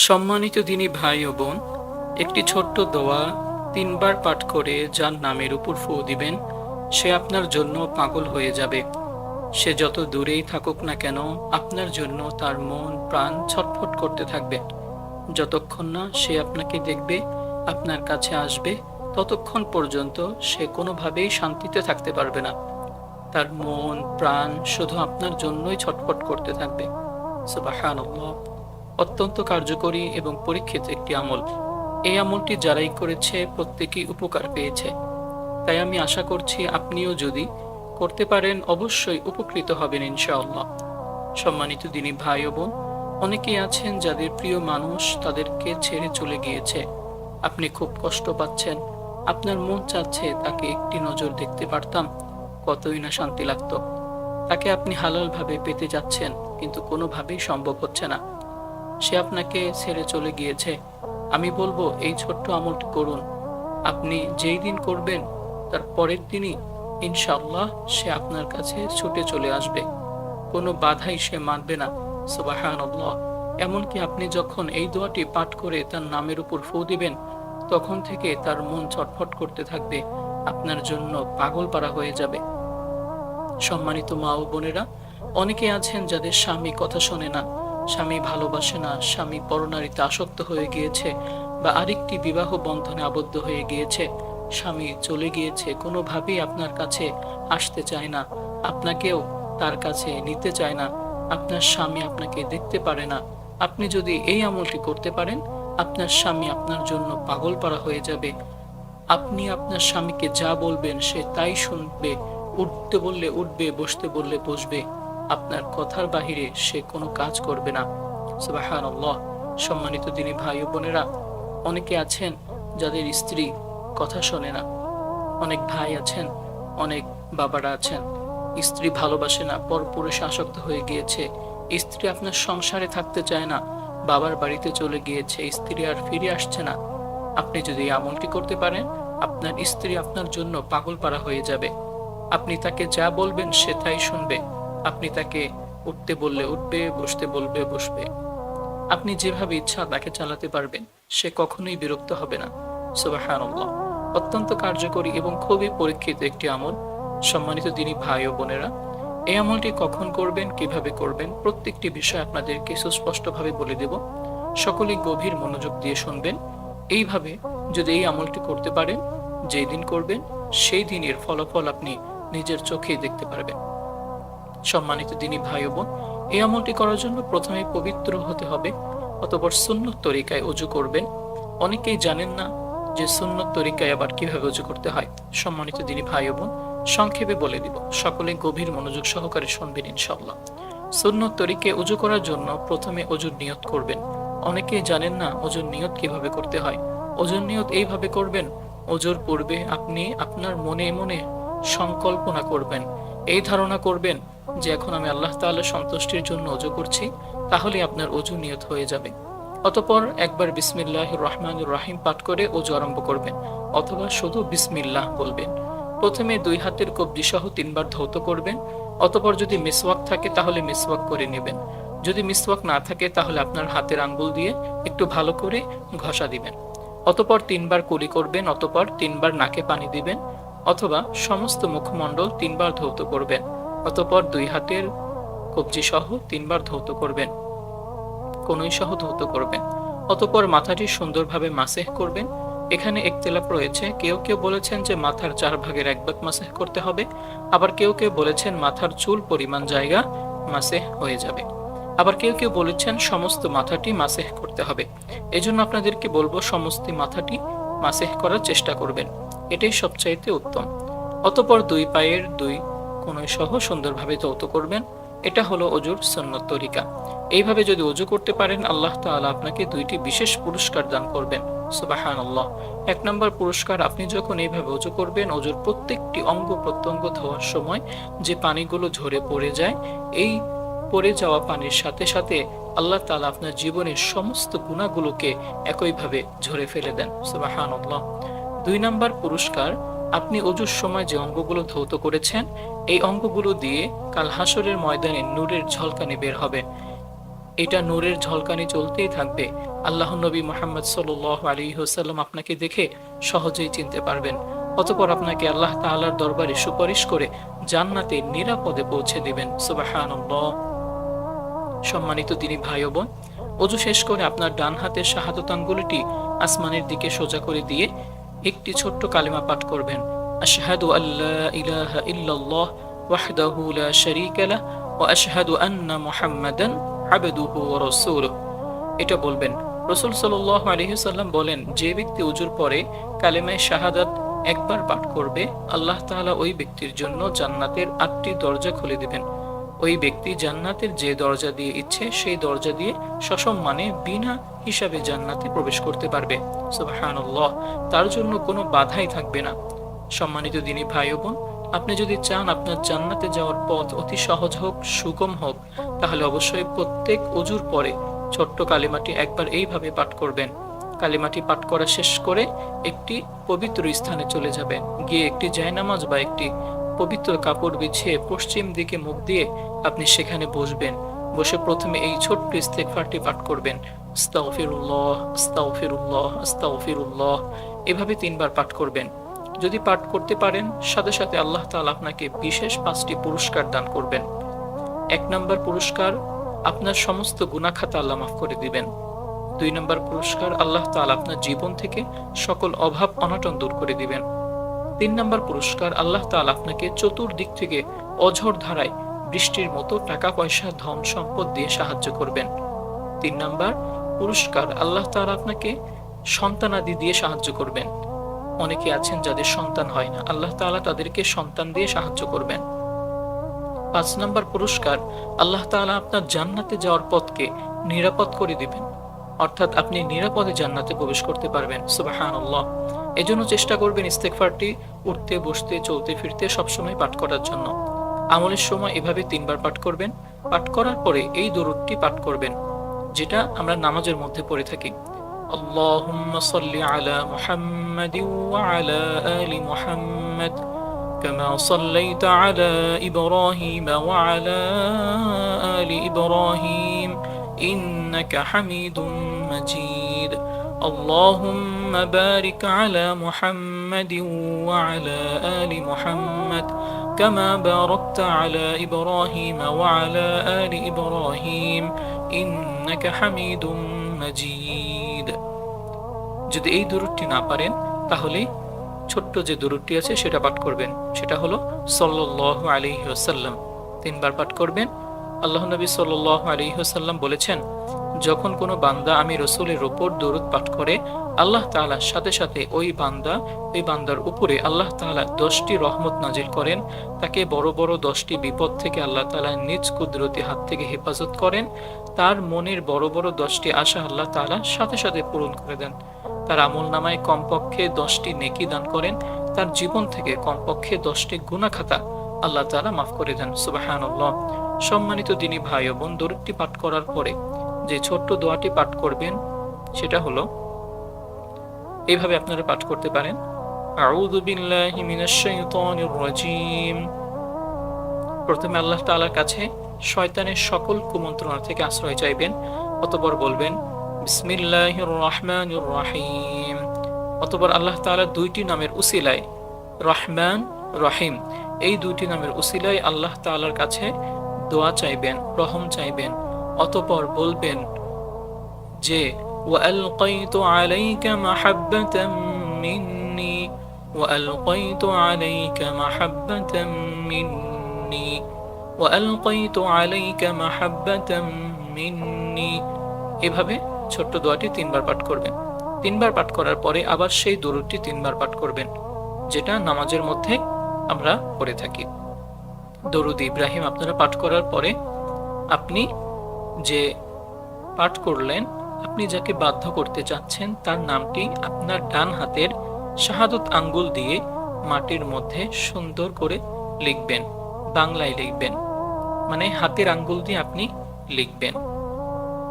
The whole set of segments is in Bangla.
সম্মানিত দিনী ভাই ও বোন, একটি ছোট্ট দোয়া ৩ বার পাঠ করে যার নামের উপর ফু দিবেন, সে আপনার জন্য পাগল হয়ে যাবে। সে যত দূরেই থাকুক না কেন, আপনার জন্য তার মন প্রাণ ছটফট করতে থাকবে। যতক্ষণ না সে আপনাকে দেখবে, আপনার কাছে আসবে, ততক্ষণ পর্যন্ত সে কোনোভাবেই শান্তিতে থাকতে পারবে না। তার মন প্রাণ শুধু আপনার জন্যই ছটফট করতে থাকবে। সুবহানাল্লাহ। অত্যন্ত কার্যকরী এবং পরীক্ষিত একটি আমল। এই আমলটি যারাই করেছে প্রত্যেকেই উপকার পেয়েছে। তাই আমি আশা করছি আপনিও যদি করতে পারেন অবশ্যই উপকৃত হবেন ইনশাআল্লাহ। সম্মানিত দিনী ভাই ও বোন, অনেকেই আছেন যাদের প্রিয় মানুষ তাদেরকে ছেড়ে চলে গিয়েছে। আপনি খুব কষ্ট পাচ্ছেন, আপনার মন চাচ্ছে তাকে একটি নজর দেখতে পারতাম, কতই না শান্তি লাগতো। তাকে আপনি হালালভাবে পেতে যাচ্ছেন, কিন্তু কোনোভাবেই সম্ভব হচ্ছে না। সে আপনাকে ছেড়ে চলে গিয়েছে। আমি বলবো এই ছোট্ট আমলটি করুন। আপনি যেই দিন করবেন তার পরের দিনই ইনশাআল্লাহ সে আপনার কাছে ছুটে চলে আসবে। কোনো বাধাই সে মানবে না। সুবহানাল্লাহ। এমনকি আপনি যখন এই দোয়াটি পাঠ করে তার নামের উপর ফু দিবেন, তখন থেকে তার মন ছটফট করতে থাকবে, আপনার জন্য পাগলপারা হয়ে যাবে। সম্মানিত মা ও বোনেরা, অনেকে আছেন যাদের স্বামী কথা শোনে না, স্বামী ভালোবাসে না, স্বামী পরনারীতে আসক্ত হয়ে গিয়েছে বা আরেকটি বিবাহ বন্ধনে আবদ্ধ হয়ে গিয়েছে, স্বামী চলে গিয়েছে, কোনোভাবেই আপনার কাছে আসতে চায় না, আপনাকেও তার কাছে নিতে চায় না, আপনার স্বামী আপনাকে দেখতে পারে না। আপনি যদি এই আমলটি করতে পারেন, আপনার স্বামী আপনার জন্য পাগলপারা হয়ে যাবে। আপনি আপনার স্বামীকে যা বলবেন সে তাই শুনবে, উঠতে বললে উঠবে, বসতে বললে বসবে। আপনার কথার বাহিরে সে কোনো কাজ করবে না। সুবহানাল্লাহ। সম্মানিত দিনী ভাই ও বোনেরা, অনেকে আছেন যাদের স্ত্রী কথা শোনে না। অনেক ভাই আছেন, অনেক বাবারা আছেন, স্ত্রী ভালোবাসে না, পরপুরুষে আসক্ত হয়ে গিয়েছে। স্ত্রী আপনার সংসারে থাকতে চায় না, বাবার বাড়িতে চলে গিয়েছে, স্ত্রী আর ফিরে আসছে না। আপনি যদি এই আমলটি করতে পারেন, আপনার স্ত্রী আপনার জন্য পাগলপারা হয়ে যাবে। আপনি তাকে যা বলবেন সে তাই শুনবে। আপনি তাকে উঠতে বললে উঠবে, বসতে বলবে বসবে। আপনি যেভাবে ইচ্ছা তাকে চালাতে পারবেন, সে কখনোই বিরক্ত হবে না। সুবহানাল্লাহ। অত্যন্ত কার্যকরী এবং খুবই পরীক্ষিত একটি আমল। সম্মানিত দিনী ভাই ও বোনেরা, এই আমলটি কখন করবেন, কিভাবে করবেন, প্রত্যেকটি বিষয় আপনাদেরকে সুস্পষ্টভাবে বলে দেব। সকলেই গভীর মনোযোগ দিয়ে শুনবেন। এইভাবে যদি এই আমলটি করতে পারেন, যেই দিন করবেন সেই দিনের ফলাফল আপনি নিজের চোখেই দেখতে পারবেন। সম্মানিত দিনী ভাই ও বোন, এই আমলটি করার জন্য প্রথমে পবিত্র হতে হবে, অতঃপর সুন্নত তরিকায় ওযু করবেন। অনেকেই জানেন না যে সুন্নত তরিকায় আবার কিভাবে ওযু করতে হয়। সম্মানিত দিনী ভাই ও বোন, সংক্ষেপে বলে দিব, সকলে গভীর মনোযোগ সহকারে শুনবেন ইনশাআল্লাহ। সুন্নত তরিকায় ওযু করার জন্য প্রথমে ওযুর নিয়ত করবেন। অনেকেই জানেন না ওযুর নিয়ত কিভাবে করতে হয়। ওযুর নিয়ত এইভাবে করবেন, ওযুর পূর্বে আপনি আপনার মনে মনে সংকল্পনা করবেন, এই ধারণা করবেন যে এখন আমি আল্লাহ তাআলার সন্তুষ্টির জন্য ওযু করছি, তাহলে আপনার ওযু নিয়ত হয়ে যাবে। অতঃপর একবার বিসমিল্লাহির রহমানির রহিম পাঠ করে ওযু আরম্ভ করবেন, অথবা শুধু বিসমিল্লাহ বলবেন। প্রথমে 2 হাতের কবজি সহ 3 বার ধৌত করবেন। অতঃপর যদি মিসওয়াক থাকে তাহলে মিসওয়াক করে নেবেন। যদি মিসওয়াক না থাকে তাহলে আপনার হাতের আঙ্গুল দিয়ে একটু ভালো করে ঘষা দিবেন। অতঃপর 3 বার কুলি করবেন, অতঃপর 3 বার নাকে পানি দিবেন, অথবা সমস্ত মুখমণ্ডল 3 বার ধৌত করবেন। অতঃপর 2 হাতের কবজি সহ 3 বার ধৌত করবেন, কনুই সহ ধৌত করবেন। অতঃপর মাথাটি সুন্দরভাবে মাসেহ করবেন। এখানে ইখতিলাফ রয়েছে, কেউ কেউ বলেছেন যে মাথার 4 ভাগের 1 ভাগ মাসেহ করতে হবে, আবার কেউ কেউ বলেছেন মাথার চুল পরিমাণ জায়গা মাসেহ হয়ে যাবে, আবার কেউ কেউ বলেছেন সমস্ত মাথাটি মাসেহ করতে হবে। এজন্য আপনাদেরকে বলবো সমস্ত মাথাটি মাসেহ করার চেষ্টা করবেন, এটাই সবচাইতে উত্তম। অতঃপর 2 পায়ের 2 কনুই সহ সুন্দরভাবে ধৌত করবেন। এটা হলো ওযুর সুন্নত তরিকা। এইভাবে যদি ওযু করতে পারেন, আল্লাহ তাআলা আপনাকে 2টি বিশেষ পুরস্কার দান করবেন। সুবহানাল্লাহ। 1 নম্বর পুরস্কার, আপনি যখন এইভাবে ওযু করবেন, ওযুর প্রত্যেকটি অঙ্গ প্রত্যঙ্গ ধোয়ার সময় যে পানিগুলো ঝরে পড়ে যায়, এই পড়ে যাওয়া পানির সাথে সাথে আল্লাহ তাআলা আপনার জীবনের সমস্ত গুনাহগুলোকে একইভাবে ঝরে ফেলে দেন। সুবহানাল্লাহ। 2 নম্বর পুরস্কার, আপনি ওযুর সময় যে অঙ্গগুলো ধৌত করেছেন, এই অঙ্গগুলো দিয়ে কাল হাসরের ময়দানে নূরের ঝলকানি বের হবে। এটা নূরের ঝলকানি চলতেই থাকবে। আল্লাহ নবী মুহাম্মদ সাল্লাল্লাহু আলাইহি ওয়াসাল্লাম আপনাকে দেখে সহজেই চিনতে পারবেন। অতঃপর আপনাকে আল্লাহ তাআলার দরবারে সুপারিশ করে জান্নাতে নিরাপদে পৌঁছে দিবেন। সুবহানাল্লাহ। সম্মানিত দিনী ভাই ও বোন, ওযু শেষ করে আপনার ডান হাতের শাহাদাত আঙ্গুলটি আসমানের দিকে সোজা করে দিয়ে একটি ছোট্ট কালিমা পাঠ করবেন। আশহাদু আল্লা ইলাহা ইল্লাল্লাহ ওয়াহদাহু লা শারীকা লাহ ওয়া আশহাদু আন্না মুহাম্মাদান আবদুহু ওয়া রাসূলুহু। এটা বলবেন। রাসূল সাল্লাল্লাহু আলাইহি ওয়াসাল্লাম বলেন, যে ব্যক্তি ওযুর পরে কালিমায়ে শাহাদাত একবার পাঠ করবে, আল্লাহ তাআলা ওই ব্যক্তির জন্য জান্নাতের 8টি দরজা খুলে দিবেন। ওই ব্যক্তি জান্নাতের যে দরজা দিয়ে ইচ্ছে সেই দরজা দিয়ে সসম্মানে বিনা হিসাবে জান্নাতে প্রবেশ করতে পারবে। সুবহানাল্লাহ। তার জন্য কোনো বাধাই থাকবে না। সম্মানিত দিনী ভাই ও বোন, আপনি যদি চান আপনার জান্নাতে যাওয়ার পথ অতি সহজ হোক, সুগম হোক, তাহলে অবশ্যই প্রত্যেক ওযুর পরে ছোট্ট কালিমাটি একবার এইভাবে পাঠ করবেন। কালিমাটি পাঠ করা শেষ করে একটি পবিত্র স্থানে চলে যাবেন। গিয়ে একটি জায়নামাজ বা একটি পবিত্র কাপড় বিছিয়ে পশ্চিম দিকে মুখ দিয়ে আপনি সেখানে বসবেন। বসে প্রথমে এই ছোট্ট ইস্তেগফারটি পাঠ করবেন। আস্তাগফিরুল্লাহ, আস্তাগফিরুল্লাহ, আস্তাগফিরুল্লাহ। এভাবে 3বার পাঠ করবেন। যদি পাঠ করতে পারেন, সাথে সাথে আল্লাহ তাআলা আপনাকে বিশেষ 5টি পুরস্কার দান করবেন। 1 নম্বর পুরস্কার, আপনার সমস্ত গুনাহ খাতা আল্লাহ মাফ করে দিবেন। 2 নম্বর পুরস্কার, আল্লাহ তাআলা আপনার জীবন থেকে সকল অভাব অনটন দূর করে দিবেন। 3 নম্বর পুরস্কার, আল্লাহ তাআলা আপনাকে চতুর্দিক থেকে অঝোর ধারায় বৃষ্টির মতো টাকা পয়সা ধন সম্পদ দিয়ে সাহায্য করবেন। 3 নম্বর পুরস্কার, আল্লাহ তাআলা আপনাকে সন্তানাদি দিয়ে সাহায্য করবেন। অনেকে আছেন যাদের সন্তান হয় না, আল্লাহ তাআলা তাদেরকে সন্তান দিয়ে সাহায্য করবেন। 5 নম্বর পুরস্কার, আল্লাহ তাআলা আপনার জান্নাতে যাওয়ার পথকে নিরাপদ করে দিবেন। অর্থাৎ আপনি নিরাপদে জান্নাতে প্রবেশ করতে পারবেন। সুবহানাল্লাহ। এজন্য চেষ্টা করবেন ইস্তেগফারটি উঠতে বসতে চলতে ফিরতে সবসময় পাঠ করার জন্য। আমলের সময় এভাবে 3বার পাঠ করবেন। পাঠ করার পরে এই দরুদটি পাঠ করবেন, যেটা আমরা নামাজের মধ্যে পড়ে থাকি। আল্লাহুম্মা সাল্লি আলা মুহাম্মাদিন ওয়া আলা আলি মুহাম্মাদ কামা সাল্লাইতা আলা ইব্রাহিম ওয়া আলা আলি ইব্রাহিম ইন্নাকা হামিদুম মাজিদ। اللهم بارك على محمد وعلى آل محمد كما باركت على إبراهيم وعلى آل إبراهيم إنك حميد مجيد। যদি এই দরুদটি না পারেন, তাহলে ছোট্ট যে দরুদটি আছে সেটা পাঠ করবেন। সেটা হলো সাল্লাল্লাহু আলাইহি ওয়াসাল্লাম। 3বার পাঠ করবেন। আল্লাহ নবী সাল্লাল্লাহু আলাইহি ওয়াসাল্লাম বলেছেন, যখন কোনো বান্দা আমি রাসূলের উপর দরুদ পাঠ করে, আল্লাহ তাআলা সাথে সাথে ওই বান্দার উপরে আল্লাহ তাআলা 10টি রহমত নাজিল করেন। তাকে বড় বড় 10টি বিপদ থেকে আল্লাহ তাআলা নিজ কুদরতি হাত থেকে হেফাজত করেন। তার মনের বড় বড় 10টি আশা আল্লাহ তাআলা সাথে সাথে পূরণ করে দেন। তার আমলনামায় কমপক্ষে 10টি নেকি দান করেন। তার জীবন থেকে কমপক্ষে 10টি গুনাহ খাতা আল্লাহ তাআলা মাফ করে দেন। সুবহানাল্লাহ। সম্মানিত দিনী ভাই ও বোন, দরুদটি পাঠ করার পরে যে ছোট্ট দোয়াটি পাঠ করবেন সেটা হলো, এইভাবে আপনারা পাঠ করতে পারেন। আউযু বিল্লাহি মিনাশ শাইতানির রাজীম। প্রথমে আল্লাহ তাআলার কাছে শয়তানের সকল কুমন্ত্রণা থেকে আশ্রয় চাইবেন। অতঃপর বলবেন বিসমিল্লাহির রহমানির রহিম। অতঃপর আল্লাহ তাআলার 2টি নামের উসিলায়, রহমান রহিম, এই 2টি নামের উসিলায় আল্লাহ তাআলার কাছে দোয়া চাইবেন, রহম চাইবেন। অতঃপর বলবেন যে ওয়ালকাইতু আলাইকা মাহাব্বাতাম মিন্নি, ওয়ালকাইতু আলাইকা মাহাব্বাতাম মিন্নি, ওয়ালকাইতু আলাইকা মাহাব্বাতাম মিন্নি। এভাবে ছোট্ট দোয়াটি 3বার পাঠ করবেন। 3বার পাঠ করার পরে আবার সেই দরুদটি 3বার পাঠ করবেন, যেটা নামাজের মধ্যে আমরা পড়ে থাকি। দরুদ ইব্রাহিম আপনারা পাঠ করার পরে আপনি যে পাঠ করলেন, আপনি যাকে বাধ্য করতে চাচ্ছেন তার নামটি আপনার ডান হাতের শাহাদাত আঙ্গুল দিয়ে মাটির মধ্যে সুন্দর করে লিখবেন। বাংলায় লিখবেন, মানে হাতের আঙ্গুল দিয়ে আপনি লিখবেন।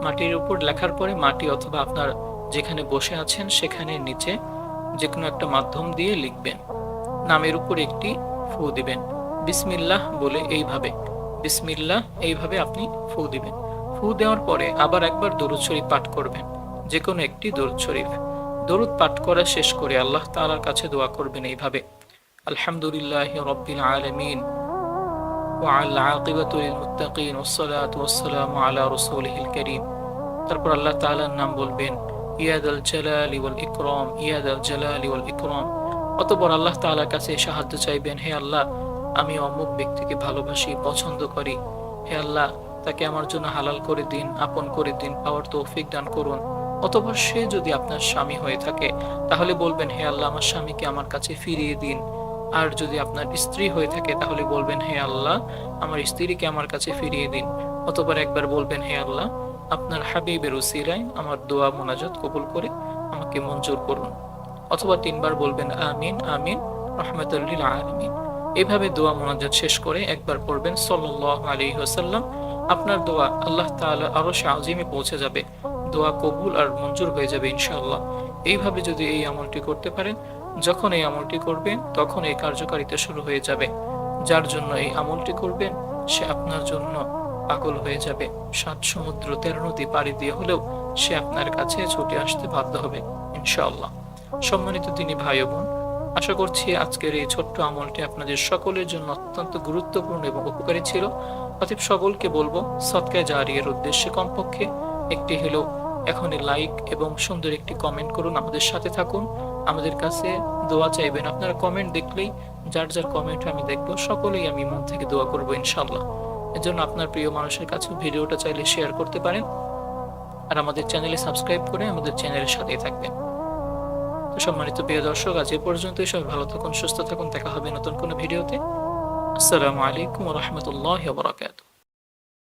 মাটির উপর লেখার পরে মাটি অথবা আপনার যেখানে বসে আছেন সেখানে নিচে যে কোনো একটা মাধ্যম দিয়ে লিখবেন। নামের উপর একটি ফু দিবেন। বিসমিল্লাহ বলে এইভাবে, বিসমিল্লাহ এইভাবে আপনি ফু দিবেন। ফু ফু দেওয়ার পরে আবার একবার দরুদ শরীফ পাঠ করবেন, যে কোনো একটি দরুদ শরীফ। দরুদ পাঠ করা শেষ করে আল্লাহ তাআলার কাছে দোয়া করবেন এইভাবে: আলহামদুলিল্লাহি রাব্বিল আলামিন ওয়া আল আকিবাতু লিল মুত্তাকিন ওয়াসসালাতু ওয়াসসালামু আলা রাসূলিহিল কারীম। তারপর আল্লাহ তাআলার নাম বলবেন, ইয়াদাল জালালি ওয়াল ইকরাম, ইয়াদাল জালালি ওয়াল ইকরাম। অতঃপর আল্লাহ তাআলার কাছে সাহায্য চাইবেন, হে আল্লাহ, আমি অমুক ব্যক্তিকে ভালোবাসি, পছন্দ করি। হে আল্লাহ, তাকে আমার জন্য হালাল করে দিন, আপন করে দিন, পাওয়ার তৌফিক দান করুন। অতঃপর সে যদি আপনার স্বামী হয়ে থাকে তাহলে বলবেন, হে আল্লাহ, আমার স্বামীকে আমার কাছে ফিরিয়ে দিন। আর যদি আপনার স্ত্রী হয়ে থাকে তাহলে বলবেন, হে আল্লাহ, আমার স্ত্রীকে আমার কাছে ফিরিয়ে দিন। অতঃপর একবার বলবেন, হে আল্লাহ, আপনার হাবিবের উসিলায় আমার দোয়া মোনাজাত কবুল করে আমাকে মঞ্জুর করুন। অথবা 3 বার বলবেন, আমিন আমিন রাহমাতাল লিল আলামিন। এভাবে দোয়া মোনাজাত শেষ করে একবার পড়বেন সাল্লাল্লাহু আলাইহি ওয়াসাল্লাম। আপনার দোয়া আল্লাহ তাআলা আরশে আজিমে পৌঁছে যাবে, দোয়া কবুল আর মঞ্জুর হয়ে যাবে ইনশাআল্লাহ। এইভাবে যদি এই আমলটি করতে পারেন, যখন এই আমলটি করবেন তখন এই কার্যকারিতা শুরু হয়ে যাবে। যার জন্য এই আমলটি করবেন সে আপনার জন্য পাগল হয়ে যাবে। 7 সমুদ্র 13 নদী পাড়ি দিয়ে হলেও সে আপনার কাছে ছুটে আসতে বাধ্য হবে ইনশাআল্লাহ। সম্মানিত দিনী ভাই ও বোন, আশা করছি আজকের এই ছোট্ট আমলটি আপনাদের সকলের জন্য অত্যন্ত গুরুত্বপূর্ণ এবং উপকারী ছিল। অতএব সকলকে বলবো, সদকায়ে জারিয়ার উদ্দেশ্যে কমপক্ষে একটি হলেও এখনই লাইক এবং সুন্দর একটি কমেন্ট করুন, আমাদের সাথে থাকুন, আমাদের কাছে দোয়া চাইবেন। আপনারা কমেন্ট দেখলেই, যার যার কমেন্ট আমি দেখবো, সকলেই আমি মন থেকে দোয়া করবো ইনশাআল্লাহ। এজন্য আপনার প্রিয় মানুষের কাছে ভিডিওটা চাইলে শেয়ার করতে পারেন, আর আমাদের চ্যানেলে সাবস্ক্রাইব করে আমাদের চ্যানেলের সাথেই থাকবেন। তো সম্মানিত প্রিয় দর্শক, আজ এ পর্যন্তই। সবাই ভালো থাকুন, সুস্থ থাকুন, দেখা হবে নতুন কোনো ভিডিওতে। আসসালামু আলাইকুম ওয়া রাহমাতুল্লাহি ওয়া বারাকাতুহু।